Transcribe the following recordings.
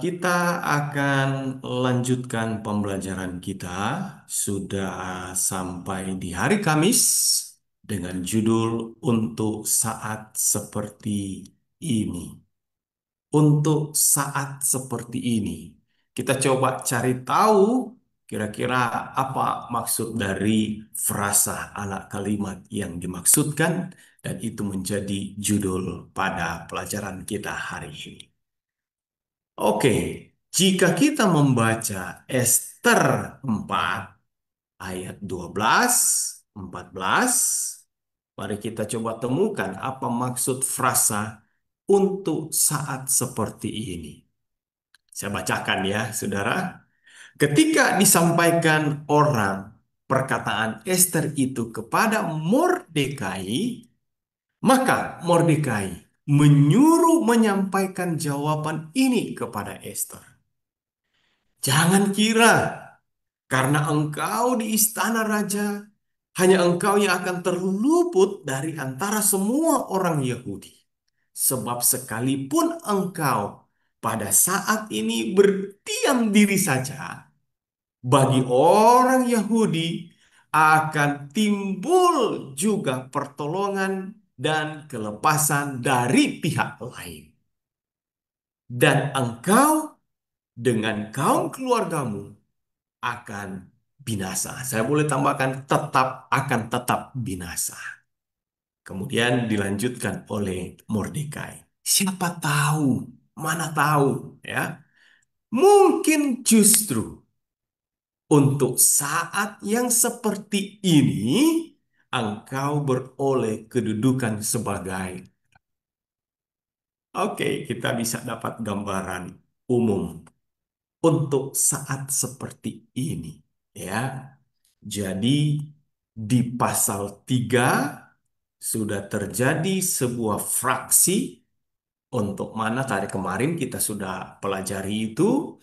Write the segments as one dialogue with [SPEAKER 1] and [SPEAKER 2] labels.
[SPEAKER 1] Kita akan lanjutkan pembelajaran kita. Sudah sampai di hari Kamis dengan judul "Untuk Saat Seperti Ini". Untuk saat seperti ini, kita coba cari tahu kira-kira apa maksud dari frasa ala kalimat yang dimaksudkan, dan itu menjadi judul pada pelajaran kita hari ini. Oke, jika kita membaca Ester 4 ayat 12, 14, mari kita coba temukan apa maksud frasa untuk saat seperti ini. Saya bacakan ya, saudara. Ketika disampaikan orang perkataan Ester itu kepada Mordekai, maka Mordekai menyuruh menyampaikan jawaban ini kepada Ester. Jangan kira karena engkau di istana raja, hanya engkau yang akan terluput dari antara semua orang Yahudi. Sebab sekalipun engkau pada saat ini berdiam diri saja, bagi orang Yahudi akan timbul juga pertolongan dan kelepasan dari pihak lain. Dan engkau dengan kaum keluargamu akan binasa. Saya boleh tambahkan tetap binasa. Kemudian dilanjutkan oleh Mordekai. Siapa tahu, mana tahu ya. Mungkin justru untuk saat yang seperti ini engkau beroleh kedudukan sebagai. Oke, kita bisa dapat gambaran umum untuk saat seperti ini ya. Jadi di pasal 3 sudah terjadi sebuah fraksi untuk mana tadi kemarin kita sudah pelajari itu,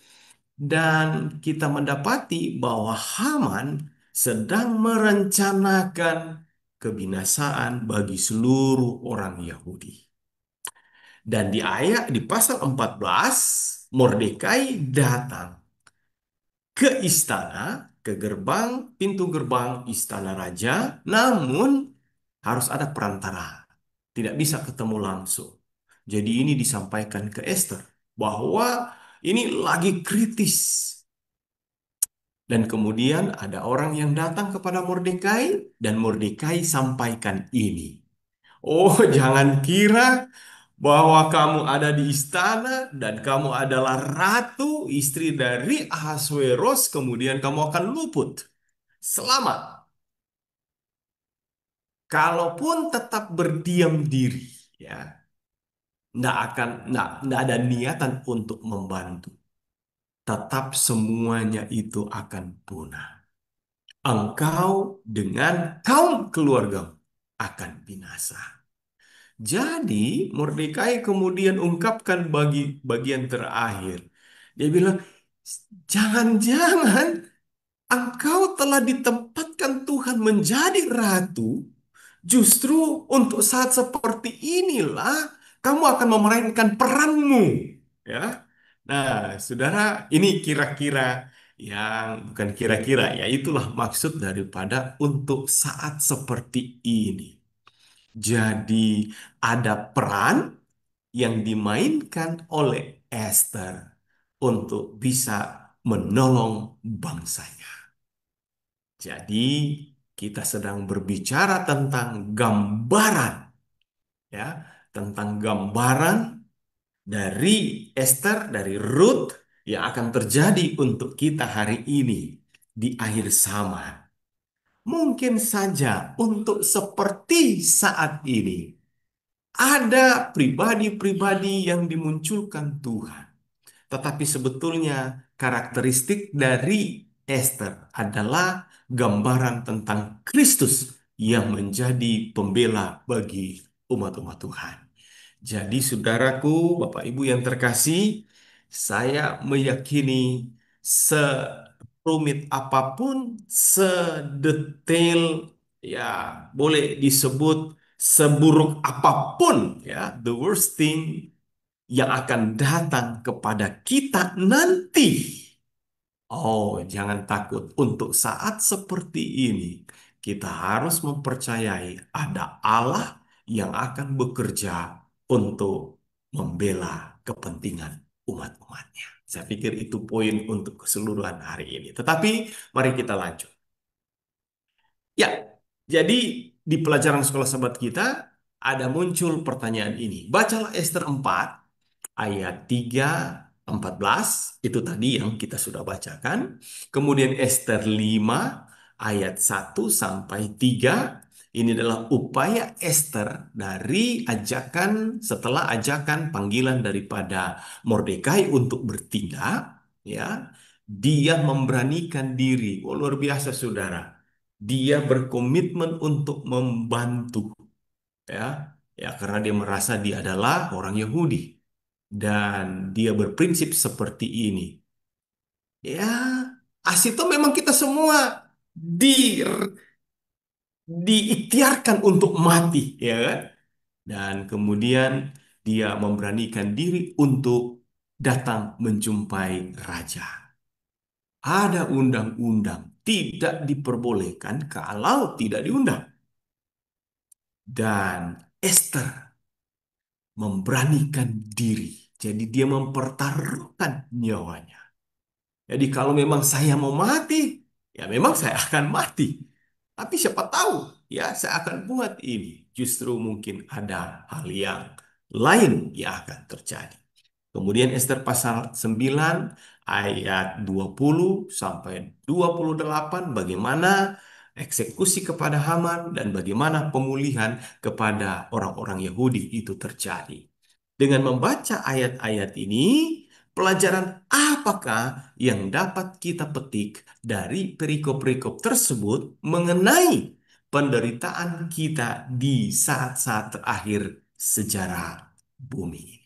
[SPEAKER 1] dan kita mendapati bahwa Haman sedang merencanakan kebinasaan bagi seluruh orang Yahudi. Dan di pasal 14 Mordekai datang ke istana, ke pintu gerbang istana raja, namun harus ada perantara. Tidak bisa ketemu langsung. Jadi ini disampaikan ke Esther bahwa ini lagi kritis. Dan kemudian ada orang yang datang kepada Mordekai dan Mordekai sampaikan ini. Oh, jangan kira bahwa kamu ada di istana dan kamu adalah ratu, istri dari Ahasveros, kemudian kamu akan luput. Selamat. Kalaupun tetap berdiam diri, ya, nggak ada niatan untuk membantu. Tetap semuanya itu akan punah. Engkau dengan kaum keluargamu akan binasa. Jadi Mordekai kemudian ungkapkan bagian terakhir. Dia bilang, jangan-jangan engkau telah ditempatkan Tuhan menjadi ratu. Justru untuk saat seperti inilah kamu akan memainkan peranmu. Ya. Nah, saudara, ini kira-kira yang bukan kira-kira ya, itulah maksud daripada untuk saat seperti ini. Jadi ada peran yang dimainkan oleh Esther untuk bisa menolong bangsanya. Jadi kita sedang berbicara tentang gambaran ya, tentang gambaran dari Esther, dari Ruth yang akan terjadi untuk kita hari ini di akhir zaman. Mungkin saja untuk seperti saat ini ada pribadi-pribadi yang dimunculkan Tuhan. Tetapi sebetulnya karakteristik dari Esther adalah gambaran tentang Kristus yang menjadi pembela bagi umat-umat Tuhan. Jadi saudaraku, Bapak Ibu yang terkasih, saya meyakini serumit apapun, sedetail, ya boleh disebut seburuk apapun ya, the worst thing yang akan datang kepada kita nanti. Oh, jangan takut. Untuk saat seperti ini, kita harus mempercayai ada Allah yang akan bekerja untuk membela kepentingan umat-umatnya. Saya pikir itu poin untuk keseluruhan hari ini. Tetapi mari kita lanjut. Ya, jadi di pelajaran sekolah sahabat kita ada muncul pertanyaan ini. Bacalah Ester 4 ayat 3, 14 itu tadi yang kita sudah bacakan. Kemudian Ester 5 ayat 1 sampai 3. Ini adalah upaya Ester dari ajakan setelah ajakan panggilan daripada Mordekai untuk bertindak, ya. Dia memberanikan diri. Oh, luar biasa, Saudara. Dia berkomitmen untuk membantu, ya. Ya, karena dia merasa dia adalah orang Yahudi dan dia berprinsip seperti ini. Ya, Asito memang kita semua di diikhtiarkan untuk mati, ya kan? Dan kemudian dia memberanikan diri untuk datang menjumpai raja. Ada undang-undang tidak diperbolehkan kalau tidak diundang. Dan Esther memberanikan diri. Jadi dia mempertaruhkan nyawanya. Jadi kalau memang saya mau mati, ya memang saya akan mati. Tapi siapa tahu, ya saya akan buat ini. Justru mungkin ada hal yang lain yang akan terjadi. Kemudian Ester pasal 9 ayat 20 sampai 28 bagaimana eksekusi kepada Haman dan bagaimana pemulihan kepada orang-orang Yahudi itu terjadi. Dengan membaca ayat-ayat ini, pelajaran apakah yang dapat kita petik dari perikop-perikop tersebut mengenai penderitaan kita di saat-saat terakhir sejarah bumi?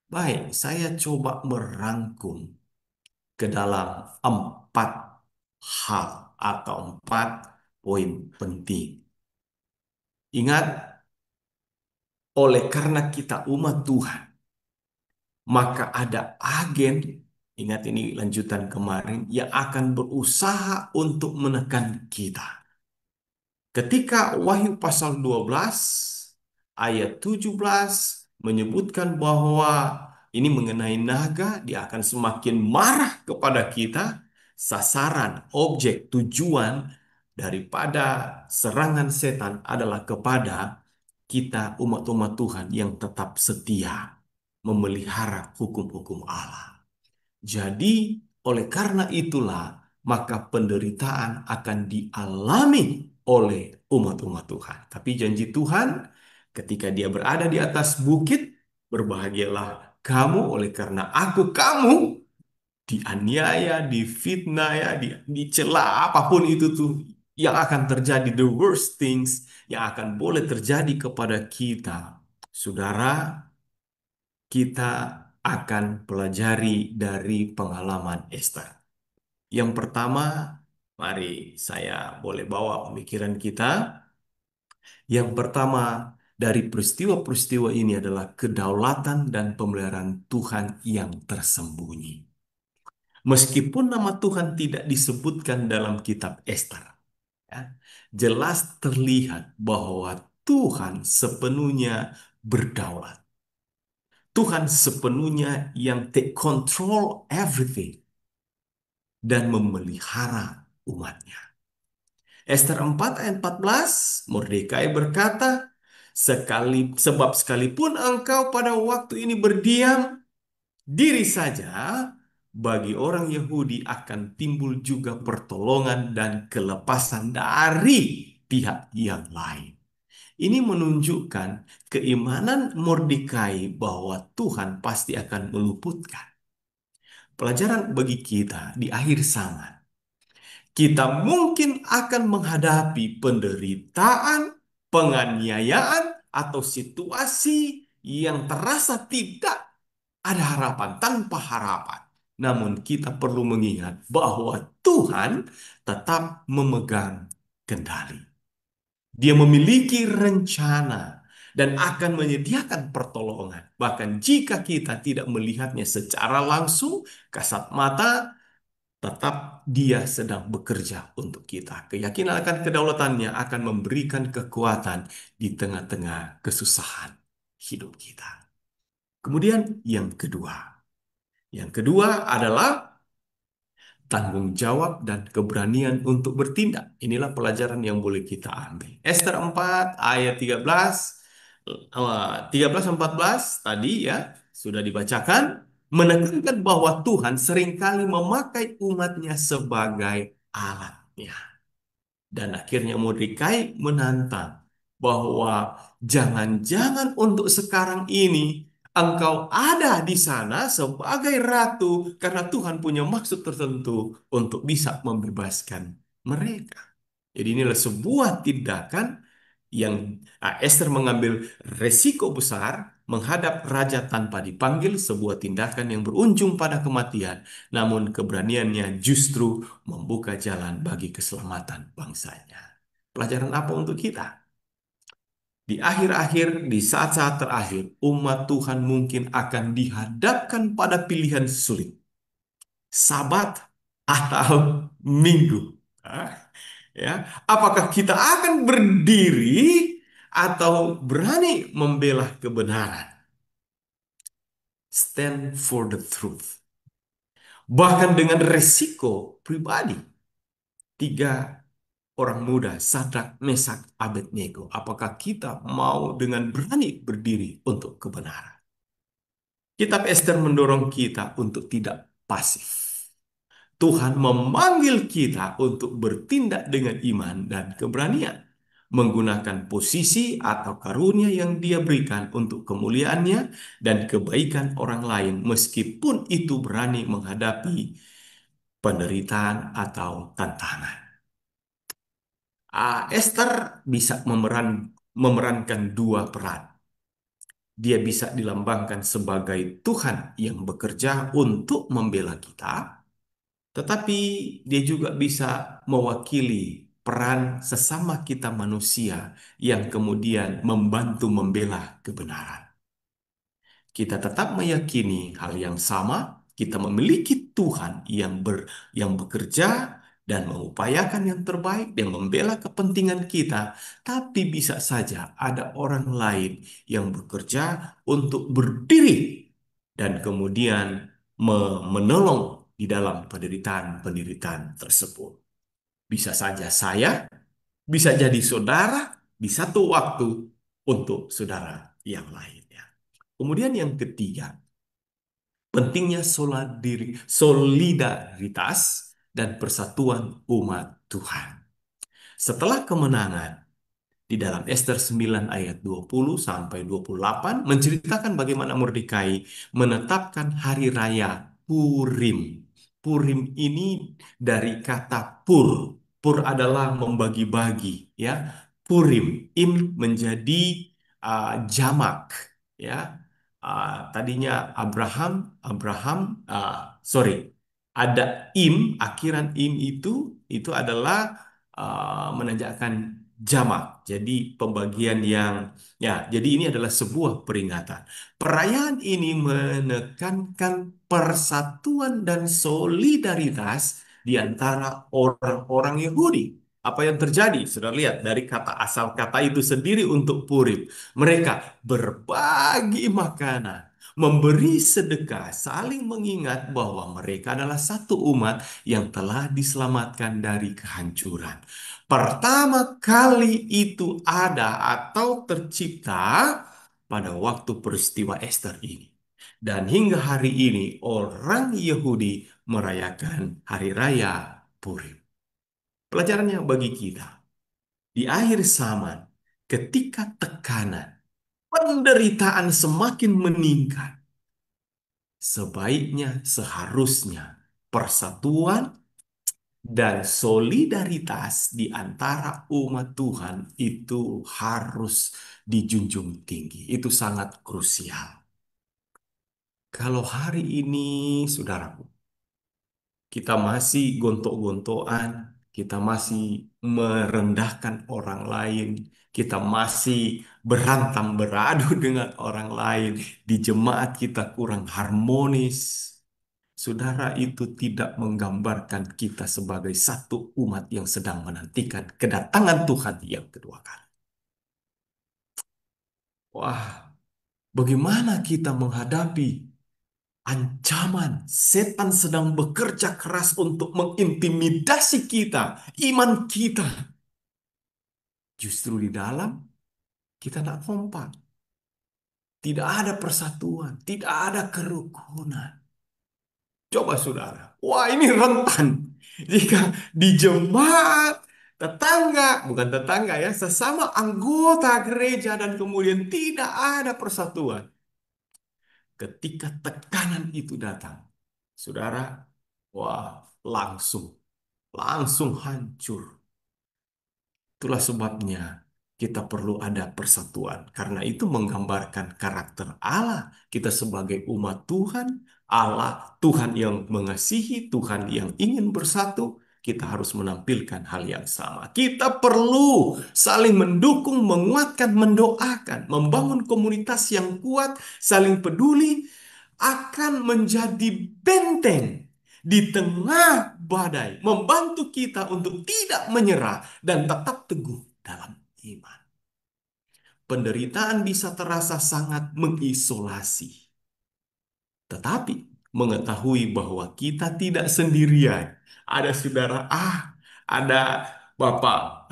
[SPEAKER 1] Baik, saya coba merangkum ke dalam 4 hal atau 4 poin penting. Ingat, oleh karena kita umat Tuhan, maka ada agen, ingat ini lanjutan kemarin, yang akan berusaha untuk menekan kita. Ketika Wahyu pasal 12 ayat 17 menyebutkan bahwa ini mengenai naga, dia akan semakin marah kepada kita. Sasaran, objek, tujuan daripada serangan setan adalah kepada kita umat-umat Tuhan yang tetap setia memelihara hukum-hukum Allah. Jadi, oleh karena itulah, maka penderitaan akan dialami oleh umat-umat Tuhan. Tapi janji Tuhan, ketika dia berada di atas bukit, berbahagialah kamu oleh karena kamu dianiaya, difitnah, ya, dicela, apapun itu tuh yang akan terjadi, the worst things yang akan boleh terjadi kepada kita. Saudara, kita akan pelajari dari pengalaman Esther. Yang pertama, mari saya boleh bawa pemikiran kita. Yang pertama, dari peristiwa-peristiwa ini adalah kedaulatan dan pemeliharaan Tuhan yang tersembunyi. Meskipun nama Tuhan tidak disebutkan dalam kitab Esther, ya, jelas terlihat bahwa Tuhan sepenuhnya berdaulat. Tuhan sepenuhnya yang take control everything dan memelihara umatnya. Ester 4 ayat 14, Mordekai berkata, sebab sekalipun engkau pada waktu ini berdiam diri saja, bagi orang Yahudi akan timbul juga pertolongan dan kelepasan dari pihak yang lain. Ini menunjukkan keimanan Mordekai bahwa Tuhan pasti akan meluputkan. Pelajaran bagi kita di akhir zaman, kita mungkin akan menghadapi penderitaan, penganiayaan, atau situasi yang terasa tidak ada harapan, tanpa harapan. Namun kita perlu mengingat bahwa Tuhan tetap memegang kendali. Dia memiliki rencana dan akan menyediakan pertolongan. Bahkan jika kita tidak melihatnya secara langsung, kasat mata, tetap Dia sedang bekerja untuk kita. Keyakinan akan kedaulatannya akan memberikan kekuatan di tengah-tengah kesusahan hidup kita. Kemudian yang kedua adalah tanggung jawab dan keberanian untuk bertindak. Inilah pelajaran yang boleh kita ambil. Ester 4 ayat 13 14 tadi ya sudah dibacakan, menekankan bahwa Tuhan seringkali memakai umatnya sebagai alatnya. Dan akhirnya Mordekai menantang bahwa jangan-jangan untuk sekarang ini engkau ada di sana sebagai ratu karena Tuhan punya maksud tertentu untuk bisa membebaskan mereka. Jadi inilah sebuah tindakan yang Esther mengambil resiko besar menghadap raja tanpa dipanggil, sebuah tindakan yang berujung pada kematian, namun keberaniannya justru membuka jalan bagi keselamatan bangsanya. Pelajaran apa untuk kita? Di akhir-akhir, di saat-saat terakhir, umat Tuhan mungkin akan dihadapkan pada pilihan sulit. Sabat atau minggu. Ah, ya, apakah kita akan berdiri atau berani membela kebenaran? Stand for the truth. Bahkan dengan resiko pribadi. Tiga orang muda, Sadrak, Mesak, Abednego. Apakah kita mau dengan berani berdiri untuk kebenaran? Kitab Ester mendorong kita untuk tidak pasif. Tuhan memanggil kita untuk bertindak dengan iman dan keberanian, menggunakan posisi atau karunia yang Dia berikan untuk kemuliaannya dan kebaikan orang lain, meskipun itu berani menghadapi penderitaan atau tantangan. Esther bisa memerankan dua peran. Dia bisa dilambangkan sebagai Tuhan yang bekerja untuk membela kita, tetapi dia juga bisa mewakili peran sesama kita manusia yang kemudian membantu membela kebenaran. Kita tetap meyakini hal yang sama, kita memiliki Tuhan yang bekerja dan mengupayakan yang terbaik dan membela kepentingan kita, tapi bisa saja ada orang lain yang bekerja untuk berdiri dan kemudian menolong di dalam penderitaan-penderitaan tersebut. Bisa saja saya, bisa jadi saudara di satu waktu untuk saudara yang lainnya. Kemudian yang ketiga, pentingnya solidaritas dan persatuan umat Tuhan. Setelah kemenangan di dalam Ester 9 ayat 20 sampai 28 menceritakan bagaimana Mordekai menetapkan hari raya Purim. Purim ini dari kata pur. Pur adalah membagi-bagi, ya. Purim, im menjadi jamak, ya. Tadinya Abraham, sorry, ada im, akhiran im itu adalah menandakan jamak. Jadi pembagian yang ya, jadi ini adalah sebuah peringatan. Perayaan ini menekankan persatuan dan solidaritas di antara orang-orang Yahudi. Apa yang terjadi? Sudah lihat dari kata asal kata itu sendiri untuk Purim. Mereka berbagi makanan, memberi sedekah, saling mengingat bahwa mereka adalah satu umat yang telah diselamatkan dari kehancuran. Pertama kali itu ada atau tercipta pada waktu peristiwa Ester ini. Dan hingga hari ini orang Yahudi merayakan hari raya Purim. Pelajarannya bagi kita, di akhir zaman, ketika tekanan, penderitaan semakin meningkat, sebaiknya seharusnya persatuan dan solidaritas di antara umat Tuhan itu harus dijunjung tinggi. Itu sangat krusial. Kalau hari ini, saudaraku, kita masih gontok-gontokan, kita masih merendahkan orang lain, kita masih berantam beradu dengan orang lain, di jemaat kita kurang harmonis. Saudara, itu tidak menggambarkan kita sebagai satu umat yang sedang menantikan kedatangan Tuhan yang kedua kali. Wah, bagaimana kita menghadapi ancaman setan sedang bekerja keras untuk mengintimidasi kita, iman kita. Justru di dalam kita tidak kompak, tidak ada persatuan, tidak ada kerukunan. Coba saudara, wah ini rentan. Jika di jemaat, tetangga, bukan tetangga ya, sesama anggota gereja dan kemudian tidak ada persatuan. Ketika tekanan itu datang, saudara, wah langsung hancur. Itulah sebabnya kita perlu ada persatuan. Karena itu menggambarkan karakter Allah. Kita sebagai umat Tuhan, Allah, Tuhan yang mengasihi, Tuhan yang ingin bersatu, kita harus menampilkan hal yang sama. Kita perlu saling mendukung, menguatkan, mendoakan, membangun komunitas yang kuat, saling peduli, akan menjadi benteng di tengah badai, membantu kita untuk tidak menyerah dan tetap teguh dalam iman. Penderitaan bisa terasa sangat mengisolasi, tetapi mengetahui bahwa kita tidak sendirian. Ada saudara ada Bapak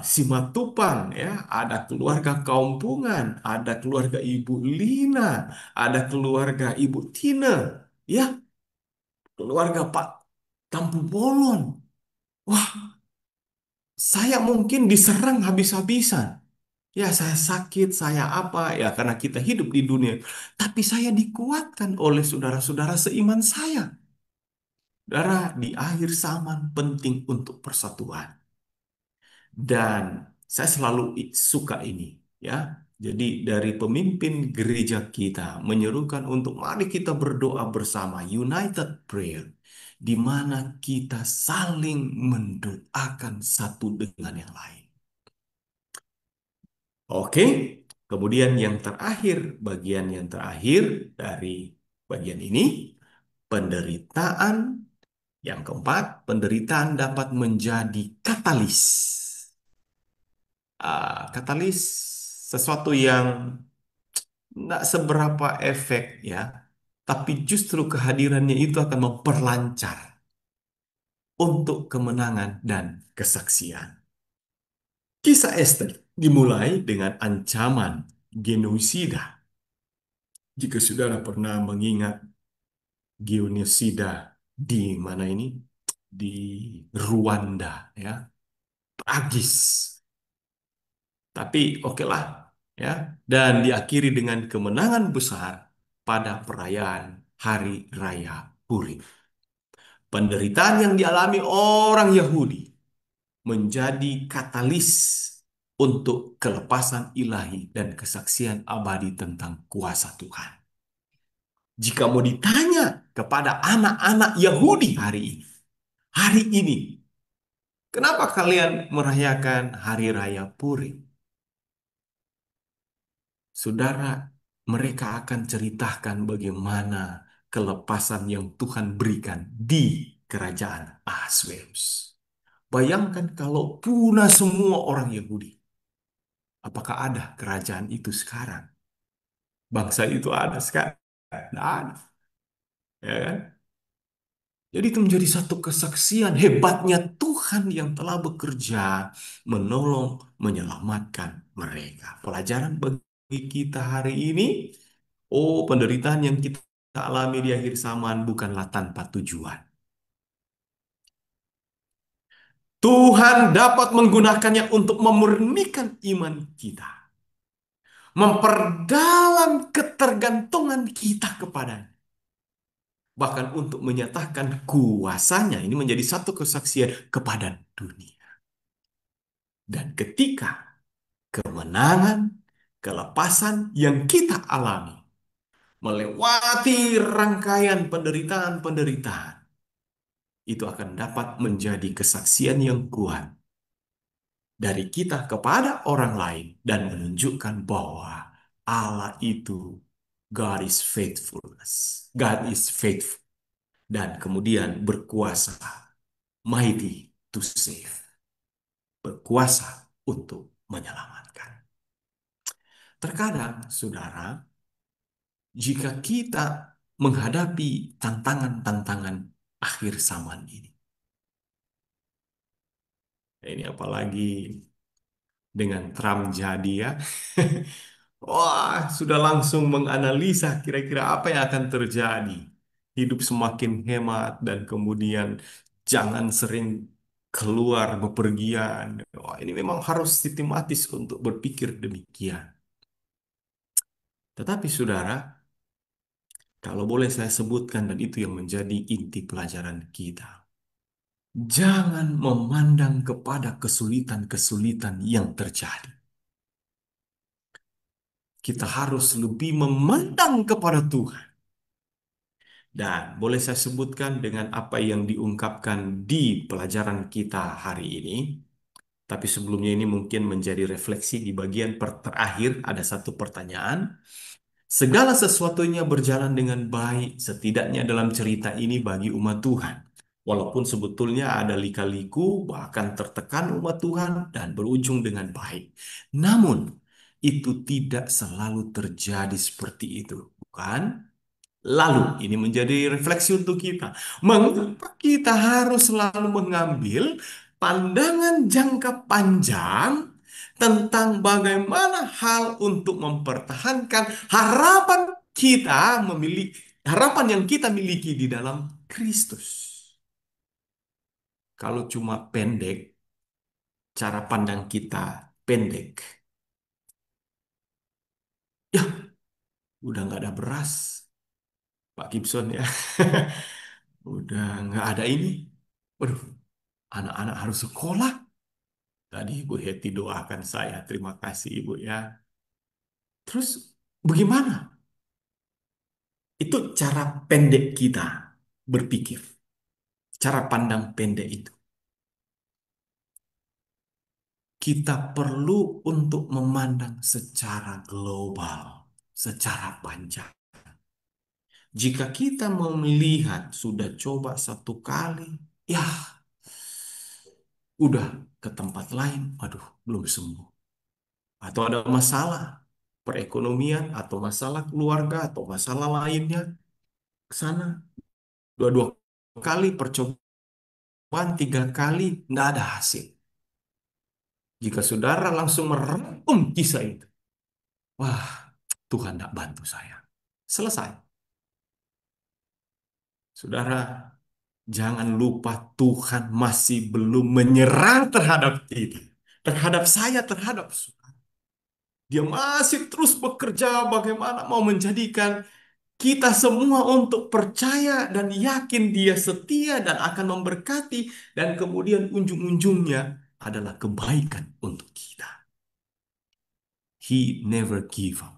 [SPEAKER 1] Simatupang, ya, ada keluarga Kaumpungan, ada keluarga Ibu Lina, ada keluarga Ibu Tina, ya, keluarga Pak Tampu Bolon. Wah, saya mungkin diserang habis-habisan. Ya, saya sakit, saya apa, ya karena kita hidup di dunia. Tapi saya dikuatkan oleh saudara-saudara seiman saya. Saudara, di akhir zaman penting untuk persatuan. Dan saya selalu suka ini, ya. Jadi dari pemimpin gereja kita menyerukan untuk mari kita berdoa bersama, united prayer, di mana kita saling mendoakan satu dengan yang lain. Oke, kemudian yang terakhir, bagian yang terakhir dari bagian ini, penderitaan. Yang keempat, penderitaan dapat menjadi katalis. Katalis sesuatu yang tidak seberapa efek ya, tapi justru kehadirannya itu akan memperlancar untuk kemenangan dan kesaksian. Kisah Esther dimulai dengan ancaman genosida. Jika saudara pernah mengingat genosida di mana ini? Di Rwanda ya, tragis. Tapi oke lah ya, dan diakhiri dengan kemenangan besar pada perayaan Hari Raya Purim. Penderitaan yang dialami orang Yahudi menjadi katalis untuk kelepasan ilahi dan kesaksian abadi tentang kuasa Tuhan. Jika mau ditanya kepada anak-anak Yahudi hari ini, kenapa kalian merayakan Hari Raya Purim? Saudara, mereka akan ceritakan bagaimana kelepasan yang Tuhan berikan di kerajaan Ahasverus. Bayangkan kalau punah semua orang Yahudi. Apakah ada kerajaan itu sekarang? Bangsa itu ada sekarang? Tidak ada. Ya kan? Jadi itu menjadi satu kesaksian hebatnya Tuhan yang telah bekerja menolong, menyelamatkan mereka. Pelajaran bagi kita hari ini, oh penderitaan yang kita alami di akhir zaman bukanlah tanpa tujuan. Tuhan dapat menggunakannya untuk memurnikan iman kita, memperdalam ketergantungan kita kepadanya. Bahkan untuk menyatakan kuasanya, ini menjadi satu kesaksian kepada dunia. Dan ketika kemenangan, kelepasan yang kita alami, melewati rangkaian penderitaan-penderitaan, itu akan dapat menjadi kesaksian yang kuat dari kita kepada orang lain dan menunjukkan bahwa Allah itu God is faithfulness. God is faithful dan kemudian berkuasa, mighty to save, berkuasa untuk menyelamatkan. Terkadang, saudara, jika kita menghadapi tantangan-tantangan akhir zaman ini, ini apalagi dengan Trump jadi ya, wah sudah langsung menganalisa kira-kira apa yang akan terjadi. Hidup semakin hemat dan kemudian jangan sering keluar bepergian. Wah, ini memang harus sistematis untuk berpikir demikian. Tetapi saudara, kalau boleh saya sebutkan dan itu yang menjadi inti pelajaran kita. Jangan memandang kepada kesulitan-kesulitan yang terjadi. Kita harus lebih memandang kepada Tuhan. Dan boleh saya sebutkan dengan apa yang diungkapkan di pelajaran kita hari ini. Tapi sebelumnya ini mungkin menjadi refleksi di bagian terakhir ada satu pertanyaan. Segala sesuatunya berjalan dengan baik, setidaknya dalam cerita ini bagi umat Tuhan. Walaupun sebetulnya ada lika-liku, bahkan tertekan umat Tuhan dan berujung dengan baik. Namun, itu tidak selalu terjadi seperti itu, bukan? Lalu, ini menjadi refleksi untuk kita. Mengapa kita harus selalu mengambil pandangan jangka panjang tentang bagaimana hal untuk mempertahankan harapan kita memiliki, harapan yang kita miliki di dalam Kristus. Kalau cuma pendek, cara pandang kita pendek, ya udah nggak ada beras, Pak Gibson ya. Udah nggak ada ini. Waduh, anak-anak harus sekolah. Tadi Ibu Heti doakan saya. Terima kasih Ibu ya. Terus bagaimana? Itu cara pendek kita berpikir. Cara pandang pendek itu. Kita perlu untuk memandang secara global, secara panjang. Jika kita melihat sudah coba satu kali, ya udah ke tempat lain, aduh belum sembuh. Atau ada masalah perekonomian atau masalah keluarga atau masalah lainnya ke sana dua-dua kali percobaan tiga kali nggak ada hasil. Jika saudara langsung merangkum kisah itu, wah Tuhan tidak bantu saya. Selesai. Saudara, jangan lupa Tuhan masih belum menyerang terhadap kita, terhadap saya, terhadap saudara. Dia masih terus bekerja bagaimana mau menjadikan kita semua untuk percaya dan yakin Dia setia dan akan memberkati dan kemudian ujung-ujungnya adalah kebaikan untuk kita. He never give up.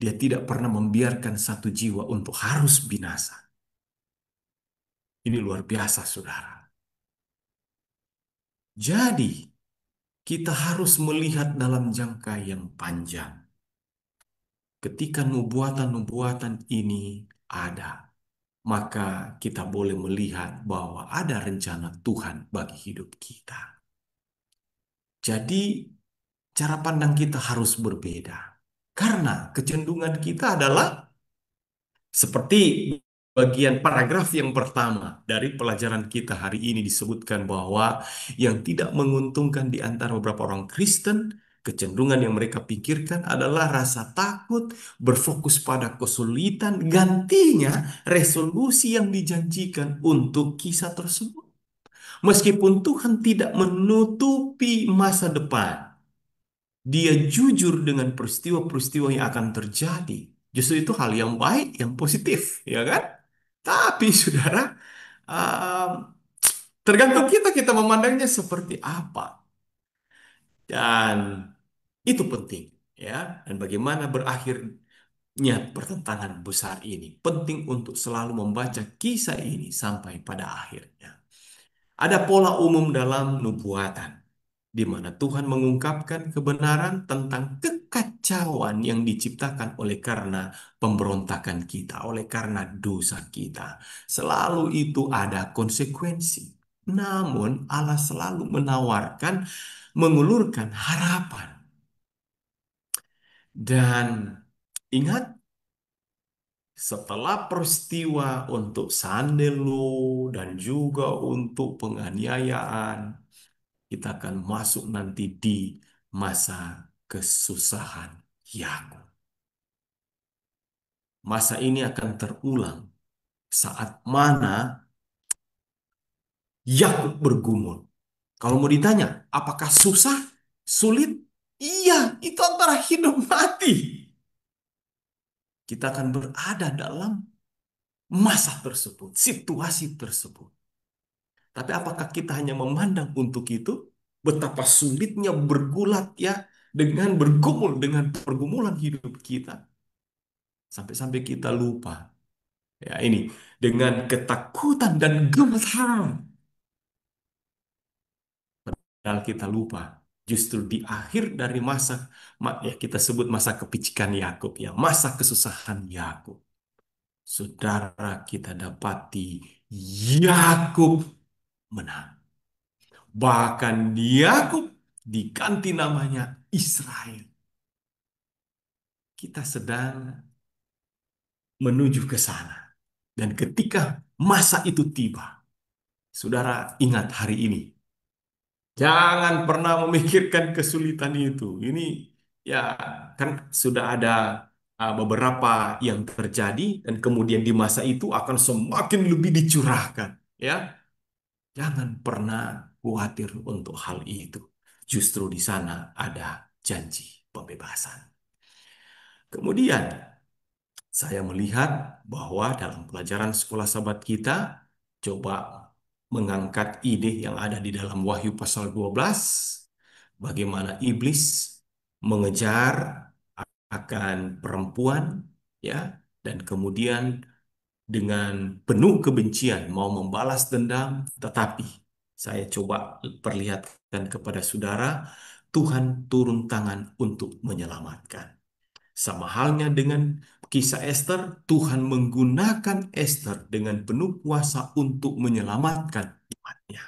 [SPEAKER 1] Dia tidak pernah membiarkan satu jiwa untuk harus binasa. Ini luar biasa, saudara. Jadi, kita harus melihat dalam jangka yang panjang. Ketika nubuatan-nubuatan ini ada, maka kita boleh melihat bahwa ada rencana Tuhan bagi hidup kita. Jadi, cara pandang kita harus berbeda. Karena kecenderungan kita adalah seperti bagian paragraf yang pertama dari pelajaran kita hari ini disebutkan bahwa yang tidak menguntungkan di antara beberapa orang Kristen, kecenderungan yang mereka pikirkan adalah rasa takut, berfokus pada kesulitan, gantinya resolusi yang dijanjikan untuk kisah tersebut. Meskipun Tuhan tidak menutupi masa depan, Dia jujur dengan peristiwa-peristiwa yang akan terjadi. Justru itu hal yang baik, yang positif, ya kan? Tapi, saudara, um, tergantung kita memandangnya seperti apa. Dan itu penting, ya. Dan bagaimana berakhirnya pertentangan besar ini. Penting untuk selalu membaca kisah ini sampai pada akhirnya. Ada pola umum dalam nubuatan, di mana Tuhan mengungkapkan kebenaran tentang kekacauan yang diciptakan oleh karena pemberontakan kita, oleh karena dosa kita. Selalu itu ada konsekuensi. Namun Allah selalu menawarkan, mengulurkan harapan. Dan ingat, setelah peristiwa untuk Sandelo dan juga untuk penganiayaan, kita akan masuk nanti di masa kesusahan Yakub. Masa ini akan terulang saat mana Yakub bergumul. Kalau mau ditanya, apakah susah, sulit? Iya, itu antara hidup mati. Kita akan berada dalam masa tersebut, situasi tersebut. Tapi apakah kita hanya memandang untuk itu? Betapa sulitnya bergulat ya dengan bergumul dengan pergumulan hidup kita. Sampai-sampai kita lupa. Ya ini, dengan ketakutan dan gemetar. Padahal kita lupa. Justru di akhir dari masa, ya kita sebut masa kepicikan Yakub ya, masa kesusahan Yakub. Saudara, kita dapati Yakub menang. Bahkan Yakub diganti namanya Israel. Kita sedang menuju ke sana. Dan ketika masa itu tiba, saudara ingat hari ini. Jangan pernah memikirkan kesulitan itu. Ini ya kan sudah ada beberapa yang terjadi dan kemudian di masa itu akan semakin lebih dicurahkan. Ya, jangan pernah khawatir untuk hal itu. Justru di sana ada janji pembebasan. Kemudian saya melihat bahwa dalam pelajaran sekolah sahabat kita coba mengangkat ide yang ada di dalam Wahyu pasal 12, bagaimana iblis mengejar akan perempuan ya, dan kemudian dengan penuh kebencian mau membalas dendam, tetapi saya coba perlihatkan kepada saudara, Tuhan turun tangan untuk menyelamatkan. Sama halnya dengan kisah Esther, Tuhan menggunakan Esther dengan penuh kuasa untuk menyelamatkan umatnya.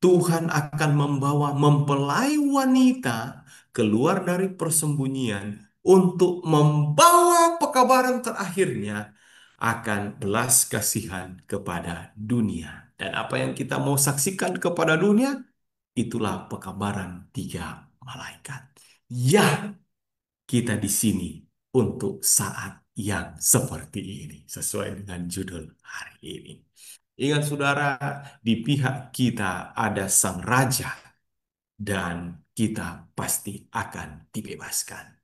[SPEAKER 1] Tuhan akan membawa mempelai wanita keluar dari persembunyian untuk membawa pekabaran terakhirnya akan belas kasihan kepada dunia. Dan apa yang kita mau saksikan kepada dunia, itulah pekabaran tiga malaikat. Ya, kita di sini untuk saat yang seperti ini, sesuai dengan judul hari ini. Ingat saudara, di pihak kita ada Sang Raja dan kita pasti akan dibebaskan.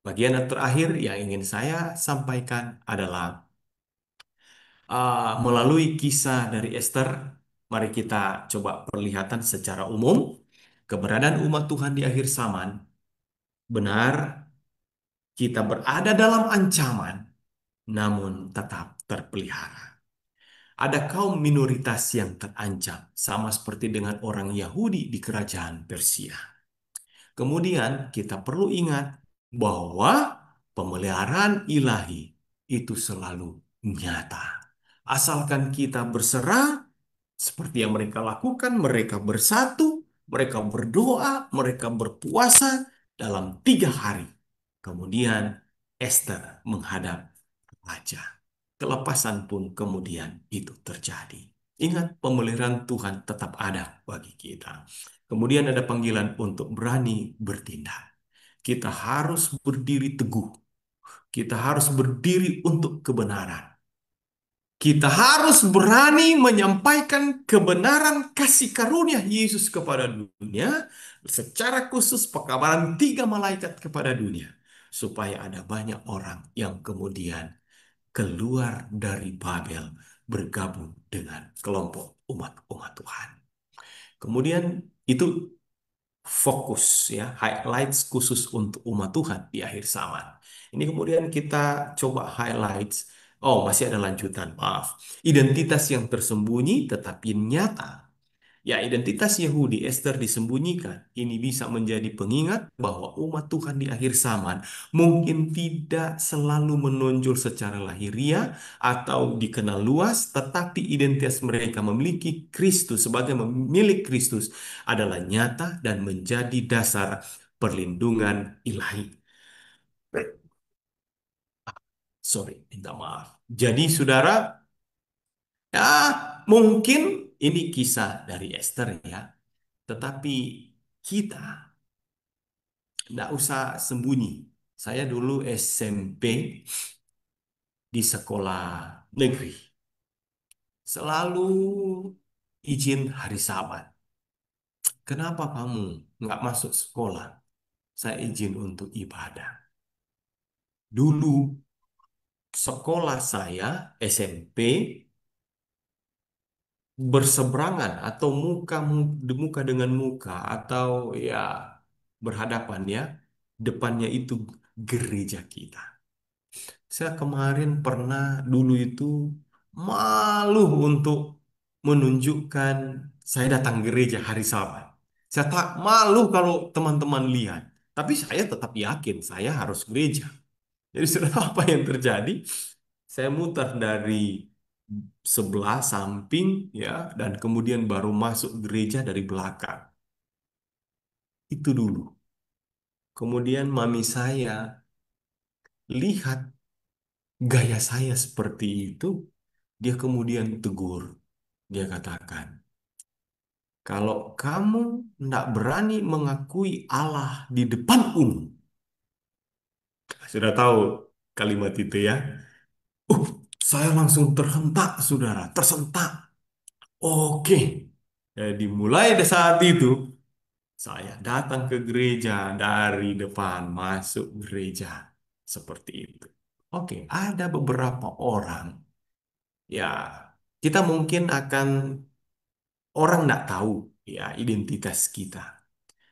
[SPEAKER 1] Bagian yang terakhir yang ingin saya sampaikan adalah melalui kisah dari Esther, mari kita coba perlihatan secara umum keberadaan umat Tuhan di akhir zaman. Benar, kita berada dalam ancaman, namun tetap terpelihara. Ada kaum minoritas yang terancam, sama seperti dengan orang Yahudi di kerajaan Persia. Kemudian kita perlu ingat bahwa pemeliharaan ilahi itu selalu nyata. Asalkan kita berserah seperti yang mereka lakukan, mereka bersatu, mereka berdoa, mereka berpuasa dalam 3 hari. Kemudian Esther menghadap raja. Kelepasan pun kemudian itu terjadi. Ingat, pemeliharaan Tuhan tetap ada bagi kita. Kemudian ada panggilan untuk berani bertindak. Kita harus berdiri teguh. Kita harus berdiri untuk kebenaran. Kita harus berani menyampaikan kebenaran kasih karunia Yesus kepada dunia, secara khusus pekabaran tiga malaikat kepada dunia, supaya ada banyak orang yang kemudian keluar dari Babel bergabung dengan kelompok umat-umat Tuhan. Kemudian itu fokus ya, highlights khusus untuk umat Tuhan di akhir zaman. Ini kemudian kita coba highlights. Oh, masih ada lanjutan, maaf. Identitas yang tersembunyi tetapi nyata. Ya, identitas Yahudi Ester disembunyikan. Ini bisa menjadi pengingat bahwa umat Tuhan di akhir zaman mungkin tidak selalu menonjol secara lahiriah atau dikenal luas, tetapi identitas mereka memiliki Kristus sebagai milik Kristus adalah nyata dan menjadi dasar perlindungan ilahi. Sorry, minta maaf. Jadi, saudara, ya mungkin ini kisah dari Esther ya, tetapi kita tidak usah sembunyi. Saya dulu SMP di sekolah negeri. Selalu izin hari Sabat. Kenapa kamu nggak masuk sekolah? Saya izin untuk ibadah. Dulu sekolah saya SMP berseberangan atau muka dengan muka atau ya berhadapan ya, depannya itu gereja kita. Saya kemarin pernah dulu itu malu untuk menunjukkan saya datang gereja hari Sabat. Saya tak malu kalau teman-teman lihat. Tapi saya tetap yakin saya harus gereja. Jadi sudah apa yang terjadi? Saya mutar dari sebelah samping ya dan kemudian baru masuk gereja dari belakang. Itu dulu. Kemudian mami saya lihat gaya saya seperti itu, dia kemudian tegur. Dia katakan, kalau kamu tidak berani mengakui Allah di depan umum, sudah tahu kalimat itu ya. Uh, saya langsung terhentak, saudara, tersentak. Oke, jadi mulai dari saat itu, saya datang ke gereja dari depan, masuk gereja. Seperti itu. Oke, ada beberapa orang, ya, kita mungkin akan, orang tidak tahu ya identitas kita.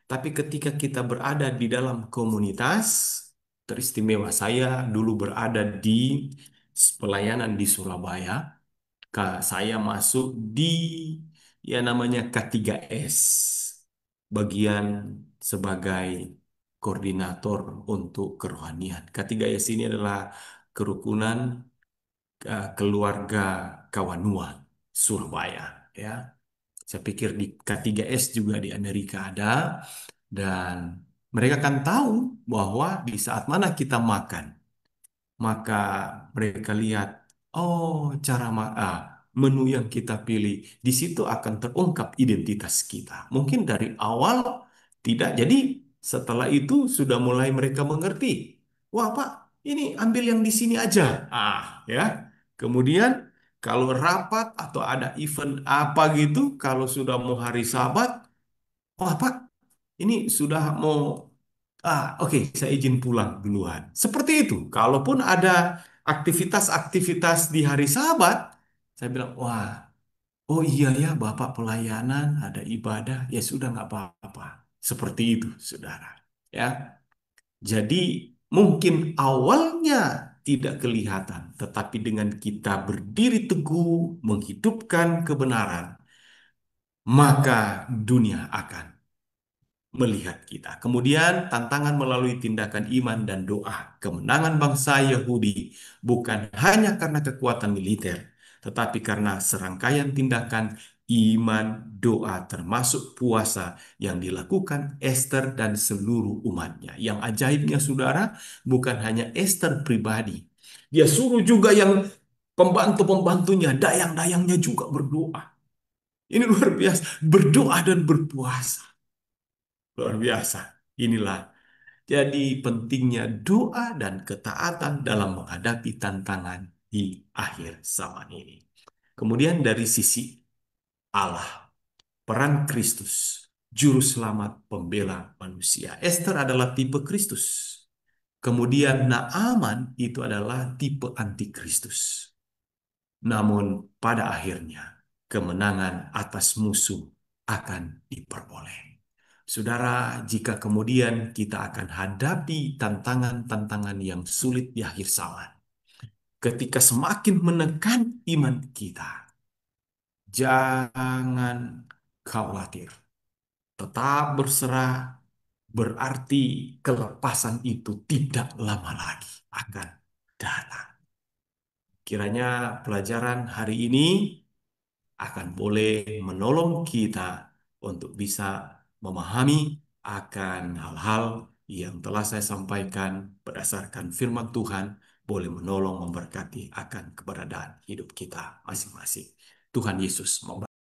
[SPEAKER 1] Tapi ketika kita berada di dalam komunitas, teristimewa saya dulu berada di pelayanan di Surabaya, saya masuk di ya namanya K3S, bagian sebagai koordinator untuk kerohanian. K3S ini adalah kerukunan keluarga Kawanua Surabaya ya. Saya pikir di K3S juga di Amerika ada, dan mereka kan tahu bahwa di saat mana kita makan, maka mereka lihat, oh, menu yang kita pilih, di situ akan terungkap identitas kita. Mungkin dari awal tidak, jadi setelah itu sudah mulai mereka mengerti. Wah, Pak, ini ambil yang di sini aja. Ya. Kemudian kalau rapat atau ada event apa gitu, kalau sudah mau hari Sabat, wah, Pak, ini sudah mau, oke, saya izin pulang duluan. Seperti itu. Kalaupun ada aktivitas-aktivitas di hari Sabat, saya bilang, wah, oh iya ya, Bapak pelayanan, ada ibadah, ya sudah nggak apa-apa. Seperti itu, saudara. Ya, jadi mungkin awalnya tidak kelihatan, tetapi dengan kita berdiri teguh, menghidupkan kebenaran, maka dunia akan melihat kita. Kemudian tantangan melalui tindakan iman dan doa. Kemenangan bangsa Yahudi bukan hanya karena kekuatan militer, tetapi karena serangkaian tindakan iman, doa, termasuk puasa yang dilakukan Esther dan seluruh umatnya. Yang ajaibnya, saudara, bukan hanya Esther pribadi. Dia suruh juga yang pembantu-pembantunya, dayang-dayangnya juga berdoa. Ini luar biasa, berdoa dan berpuasa. Luar biasa. Inilah jadi pentingnya doa dan ketaatan dalam menghadapi tantangan di akhir zaman ini. Kemudian dari sisi Allah, peran Kristus, juru selamat pembela manusia. Esther adalah tipe Kristus. Kemudian Naaman itu adalah tipe antikristus. Namun pada akhirnya kemenangan atas musuh akan diperoleh. Saudara, jika kemudian kita akan hadapi tantangan-tantangan yang sulit di akhir zaman, ketika semakin menekan iman kita, jangan khawatir. Tetap berserah, berarti kelepasan itu tidak lama lagi akan datang. Kiranya pelajaran hari ini akan boleh menolong kita untuk bisa memahami akan hal-hal yang telah saya sampaikan berdasarkan firman Tuhan, boleh menolong memberkati akan keberadaan hidup kita masing-masing. Tuhan Yesus memberkati.